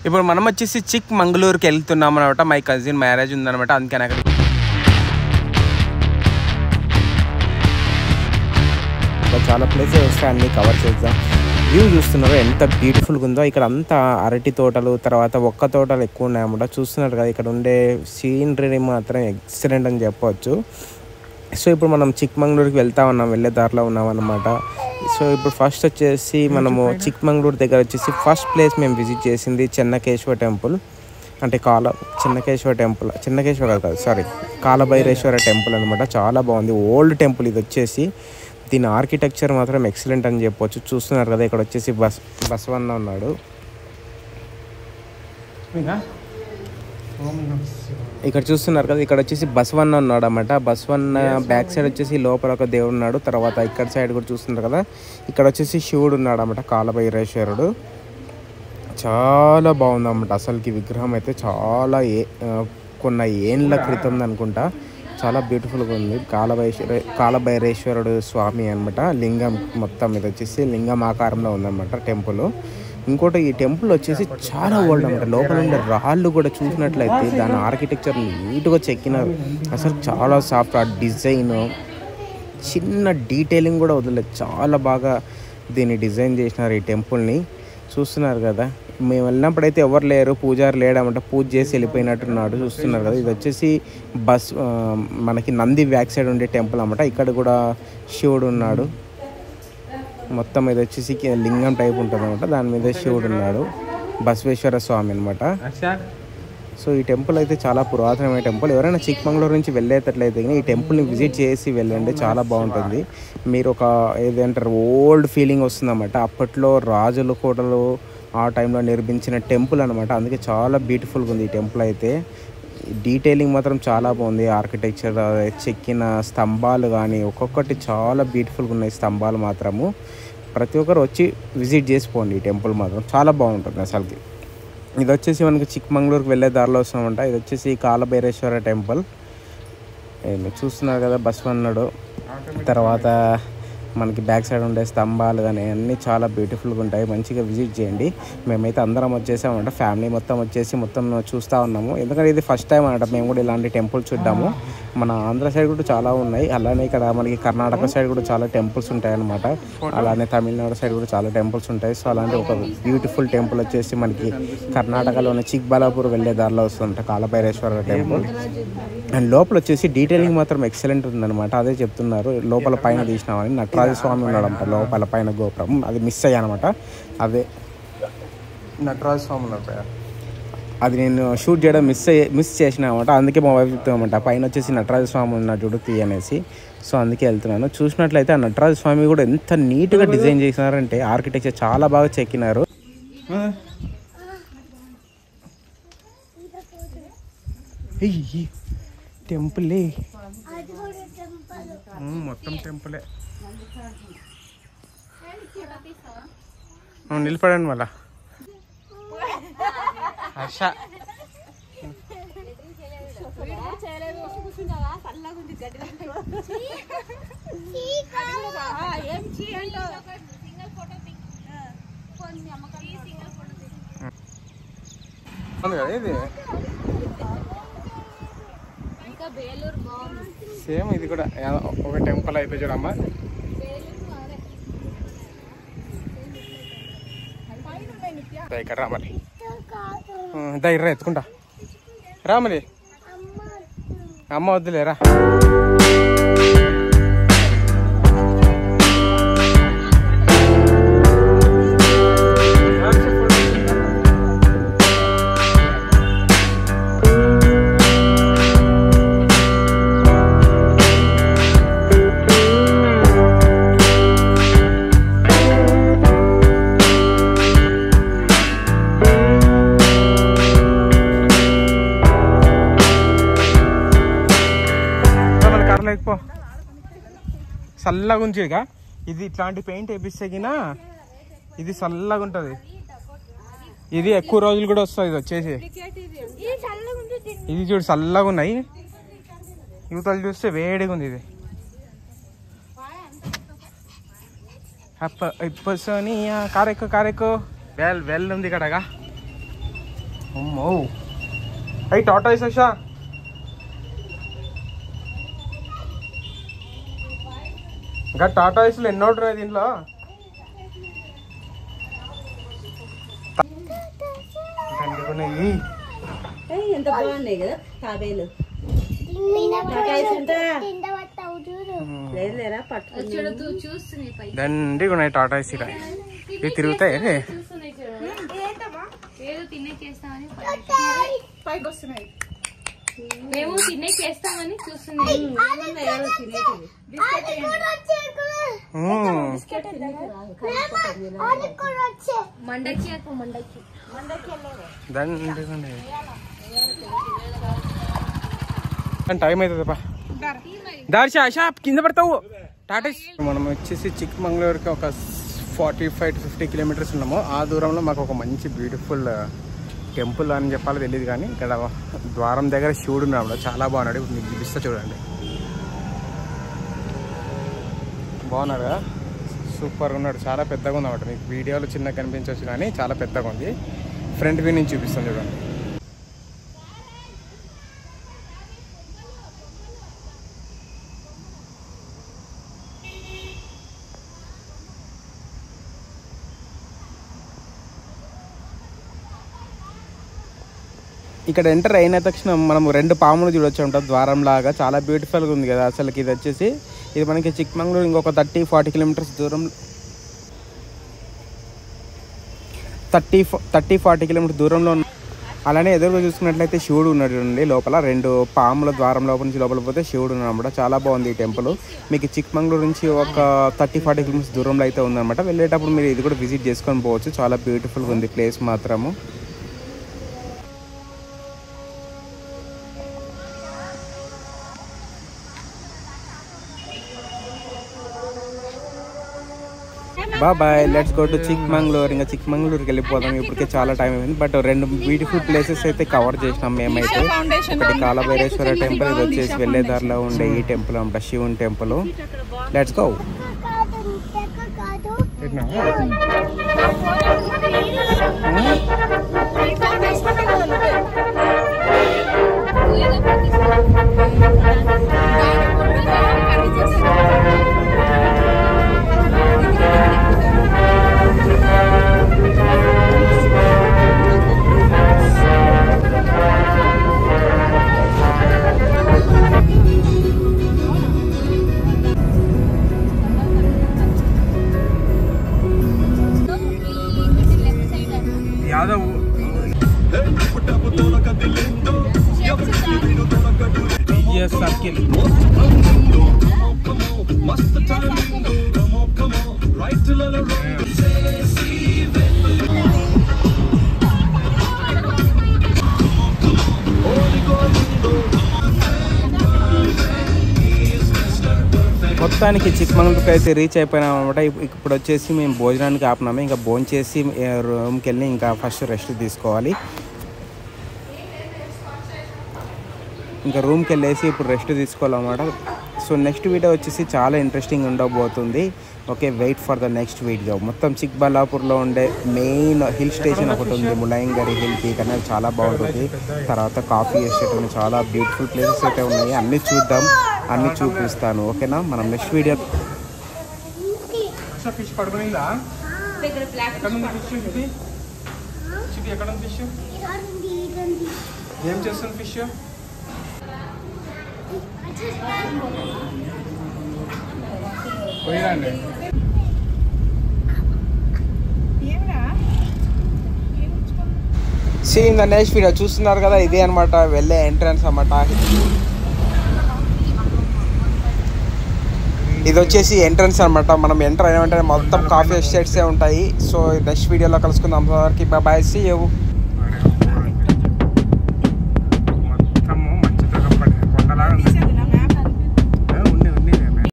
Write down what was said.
ఇప్పుడు మనం వచ్చేసి చిక్మంగళూరుకి వెళ్తున్నాం అనమాట. మై కజిన్ మ్యారేజ్ ఉందనమాట, అందుకని అక్కడ చాలా ప్లేసెస్ వస్తాయి, అన్నీ కవర్ చేద్దాం. వ్యూ చూస్తున్నారు ఎంత బ్యూటిఫుల్గా ఉందో. ఇక్కడ అంతా అరటి తోటలు, తర్వాత ఒక్క తోటలు ఎక్కువ ఉన్నాయన్నమాట. చూస్తున్నారు కదా, ఇక్కడ ఉండే సీనరీ మాత్రం ఎక్సలెంట్ అని చెప్పవచ్చు. సో ఇప్పుడు మనం చిక్మంగళూరుకి వెళ్తా ఉన్నాం, వెళ్ళే దారిలో ఉన్నాం అన్నమాట. సో ఇప్పుడు ఫస్ట్ వచ్చేసి మనము చిక్మంగళూరు దగ్గర వచ్చేసి ఫస్ట్ ప్లేస్ మేము విజిట్ చేసింది చెన్నకేశ్వర టెంపుల్, అంటే చెన్నకేశ్వర కాదు సారీ, కాలభైరేశ్వర టెంపుల్ అనమాట. చాలా బాగుంది, ఓల్డ్ టెంపుల్ ఇది వచ్చేసి. దీని ఆర్కిటెక్చర్ మాత్రం ఎక్సలెంట్ అని చెప్పవచ్చు. చూస్తున్నారు కదా, ఇక్కడ వచ్చేసి బసవన్న ఉన్నాడు. ఇక్కడ చూస్తున్నారు కదా, ఇక్కడ వచ్చేసి బసవన్న ఉన్నాడు అన్నమాట. బసవన్న బ్యాక్ సైడ్ వచ్చేసి లోపల ఒక దేవుడు ఉన్నాడు. తర్వాత ఇక్కడ సైడ్ కూడా చూస్తున్నారు కదా, ఇక్కడ వచ్చేసి శివుడు ఉన్నాడు అన్నమాట, కాలభైరేశ్వరుడు. చాలా బాగుంది అన్నమాట. అసలుకి విగ్రహం అయితే చాలా కొన్ని ఏళ్ళ క్రితం అనుకుంటా. చాలా బ్యూటిఫుల్గా ఉంది. కాలభైరేశ్వరుడు స్వామి అనమాట. లింగం మొత్తం మీద వచ్చేసి లింగం ఆకారంలో ఉందన్నమాట టెంపుల్. ఇంకోటి ఈ టెంపుల్ వచ్చేసి చాలా ఓల్డ్ అనమాట. లోపల ఉండే రాళ్ళు కూడా చూసినట్లయితే దాని ఆర్కిటెక్చర్ నీట్గా చెక్కినారు. అసలు చాలా సాఫ్ట్, ఆ డిజైన్ చిన్న డీటెయిలింగ్ కూడా వదలలేదు. చాలా బాగా దీన్ని డిజైన్ చేసినారు ఈ టెంపుల్ని. చూస్తున్నారు కదా, మేము వెళ్ళినప్పుడైతే ఎవరు లేరు, పూజారి లేడమంట, పూజ చేసి వెళ్ళిపోయినట్టున్నాడు. చూస్తున్నారు కదా, ఇది వచ్చేసి మనకి నంది బ్యాక్ సైడ్ ఉండే టెంపుల్ అన్నమాట. ఇక్కడ కూడా శివుడు ఉన్నాడు. మొత్తం ఇది వచ్చేసి లింగం టైప్ ఉంటుంది అనమాట, దాని మీద శివుడు ఉన్నాడు, బసవేశ్వర స్వామి అనమాట. సో ఈ టెంపుల్ అయితే చాలా పురాతనమైన టెంపుల్. ఎవరైనా చిక్మంగళూరు నుంచి వెళ్ళేటట్లయితే ఈ టెంపుల్ని విజిట్ చేసి వెళ్ళండి, చాలా బాగుంటుంది. మీరు ఒక ఏదంటారు ఓల్డ్ ఫీలింగ్ వస్తుంది అన్నమాట. అప్పట్లో రాజుల కోటలు ఆ టైంలో నిర్మించిన టెంపుల్ అనమాట. అందుకే చాలా బ్యూటిఫుల్గా ఉంది ఈ టెంపుల్ అయితే. డీటెయిలింగ్ మాత్రం చాలా బాగుంది. ఆర్కిటెక్చర్, చెక్కిన స్తంభాలు కానీ ఒక్కొక్కటి చాలా బ్యూటిఫుల్గా ఉన్నాయి స్తంభాలు మాత్రము. ప్రతి ఒక్కరు వచ్చి విజిట్ చేసుకోండి, ఈ టెంపుల్ మాత్రం చాలా బాగుంటుంది అసలుకి. ఇది వచ్చేసి మనకి చిక్మంగళూరుకి వెళ్ళే దారిలో వస్తామంట. ఇది వచ్చేసి కాలభైరేశ్వర టెంపుల్. చూస్తున్నారు కదా, బసవన్నడు. తర్వాత మనకి బ్యాక్ సైడ్ ఉండే స్తంభాలు కానీ అన్నీ చాలా బ్యూటిఫుల్గా ఉంటాయి. మంచిగా విజిట్ చేయండి. మేమైతే అందరం వచ్చేసామంట, ఫ్యామిలీ మొత్తం వచ్చేసి మొత్తం చూస్తూ ఉన్నాము. ఎందుకంటే ఇది ఫస్ట్ టైం అనమాట మేము కూడా ఇలాంటి టెంపుల్ చూద్దాము. మన ఆంధ్ర సైడ్ కూడా చాలా ఉన్నాయి, అలానే ఇక్కడ మనకి కర్ణాటక సైడ్ కూడా చాలా టెంపుల్స్ ఉంటాయి అన్నమాట. అలానే తమిళనాడు సైడ్ కూడా చాలా టెంపుల్స్ ఉంటాయి. సో అలాంటి ఒక బ్యూటిఫుల్ టెంపుల్ వచ్చేసి మనకి కర్ణాటకలోని చిక్బల్లాపూర్ వెళ్ళే దారిలో వస్తుందంట కాలభైరేశ్వర టెంపుల్. అండ్ లోపల వచ్చేసి డీటెయిలింగ్ మాత్రం ఎక్సలెంట్ ఉందన్నమాట. అదే చెప్తున్నారు, లోపల పైన తీసినామని నటరాజ స్వామి ఉన్నాడంట లోపల పైన గోపురం. అది మిస్ అయ్యానమాట. అదే నటరాజ స్వామి ఉన్నాడు, అది నేను షూట్ చేయడం మిస్ చేసిన అనమాట. అందుకే మా వైఫ్ చెప్తామన్నమాట, పైన వచ్చేసి నటరాజ స్వామి ఉన్నాడు చూడు తీ అనేసి. సో అందుకే వెళ్తున్నాను. చూసినట్లయితే ఆ నటరాజ స్వామి కూడా ఎంత నీట్గా డిజైన్ చేసినారంటే ఆర్కిటెక్చర్ చాలా బాగా చెక్కినారు. టెంపులే మొత్తం టెంపులే. నిలబడండి మళ్ళా. హర్ష ఇది సేమ్, ఇది కూడా ఒక టెంపుల్ అయిపోయి చూడమ్మా. ఇక్కడ రామలి దగ్గర ఎత్తుకుంటా రామలి. అమ్మ వద్దులేరా. చల్లగా ఉంచిగా ఇది ఇట్లాంటి పెయింట్ వేపిస్తేగినా ఇది చల్లగా ఉంటుంది. ఇది ఎక్కువ రోజులు కూడా వస్తుంది. ఇది వచ్చేసి ఇది చూడు చల్లగా ఉన్నాయి. యువతలు చూస్తే వేడిగా ఉంది. ఇది కారెక్కు వెల్ ఉంది ఇక్కడగా. అమ్మో అయి టాటా ఇసా ఇంకా టాటా ఐస్లు ఎన్నో ఉంటున్నాయి దీంట్లో. ఎంత బాగున్నాయి కదా తాబేలు. దండి ఉన్నాయి టాటా ఐస్ ఇక్కడ. ఇవి తిరుగుతాయి మేము తినే చేస్తామని చూస్తున్నాయి. టైం అవుతుంది దార్షా ఆశా కింద పడతావు. టాటా మనం వచ్చేసి చిక్మంగళూరుకి ఒక 45 to 50 కిలోమీటర్స్ ఉన్నాము. ఆ దూరంలో మాకు ఒక మంచి బ్యూటిఫుల్ టెంపుల్ అని చెప్పాలో తెలియదు కానీ ఇక్కడ ద్వారం దగ్గర శివుడు ఉన్నాడు, చాలా బాగున్నాడు. ఇప్పుడు మీకు చూపిస్తా చూడండి. బాగున్నాడు కదా, సూపర్ ఉన్నాడు, చాలా పెద్దగా ఉందన్నమాట. మీకు వీడియోలో చిన్న కనిపించవచ్చు కానీ చాలా పెద్దగా ఉంది. ఫ్రంట్ వ్యూ నుంచి చూపిస్తాను చూడండి. ఇక్కడ ఎంటర్ అయిన తక్షణ మనం 2 పాములు చూడొచ్చు అంట ద్వారం లాగా. చాలా బ్యూటిఫుల్గా ఉంది కదా అసలుకి. ఇది వచ్చేసి ఇది మనకి చిక్మంగళూరు ఇంకొక 30-40 కిలోమీటర్స్ దూరం, 30-40 కిలోమీటర్స్ దూరంలో. అలానే ఎదురుగా చూసుకున్నట్లయితే శివుడు ఉన్నాడు అండి లోపల. 2 పాముల ద్వారం లోపల నుంచి లోపల పోతే శివుడు ఉన్నాడు. చాలా బాగుంది ఈ టెంపుల్. మీకు చిక్మంగళూరు నుంచి ఒక 30-40 కిలోమీటర్స్ దూరంలో అయితే ఉందన్నమాట. వెళ్ళేటప్పుడు మీరు ఇది కూడా విజిట్ చేసుకొని పోవచ్చు. చాలా బ్యూటిఫుల్గా ఉంది ప్లేస్ మాత్రము. Bye, let's go to Chikmagalur. ఇంకా చిక్మంగళూరుకి వెళ్ళిపోదాం. ఇప్పటికే చాలా టైం అయింది. బట్ 2 బ్యూటిఫుల్ ప్లేసెస్ అయితే కవర్ చేసినాం మేమైతే. ఒకటి కాలభైరేశ్వర టెంపుల్, ఇది వచ్చేసి వెళ్ళే దారిలో ఉండే ఈ టెంపుల్ అంట, శివుని టెంపుల్. Let's go. సర్కిల్ మొత్తానికి చిక్మంగళూరుకి అయితే రీచ్ అయిపోయినాం అనమాట. ఇప్పుడు వచ్చేసి మేము భోజనానికి ఆపినాము. ఇంకా భోజనం చేసి రూమ్కి వెళ్ళి ఇంకా ఫస్ట్ రెస్ట్ తీసుకోవాలి. ఇంకా రూమ్కి వెళ్ళేసి ఇప్పుడు రెస్ట్ తీసుకోవాలన్నమాట. సో నెక్స్ట్ వీడియో వచ్చేసి చాలా ఇంట్రెస్టింగ్ ఉండబోతుంది. Okay, wait for the next video. మొత్తం చిక్బల్లాపూర్లో ఉండే మెయిన్ హిల్ స్టేషన్ ఒకటి ఉంది, ములాయంగరి హిల్ పీక్ అనేది చాలా బాగుంటుంది. తర్వాత కాఫీ ఎస్టేట్ అని చాలా బ్యూటిఫుల్ ప్లేసెస్ అయితే ఉన్నాయి. అన్నీ చూద్దాం, అన్నీ చూపిస్తాను. ఓకేనా, మనం నెక్స్ట్ వీడియో. ఫిష్ పడుకుందా? ఏం చేస్తుంది ఫిష్? పోయిరండి. Seen the next video. చూస్తున్నారు కదా, ఇదే అనమాట వెళ్ళే ఎంట్రన్స్ అన్నమాట. ఇది వచ్చేసి ఎంట్రన్స్ అనమాట. మనం ఎంటర్ అయిన వెంటనే మొత్తం కాఫీ ఎస్టేట్సే ఉంటాయి. సో నెక్స్ట్ వీడియోలో కలుసుకుందాం. Bye, see you.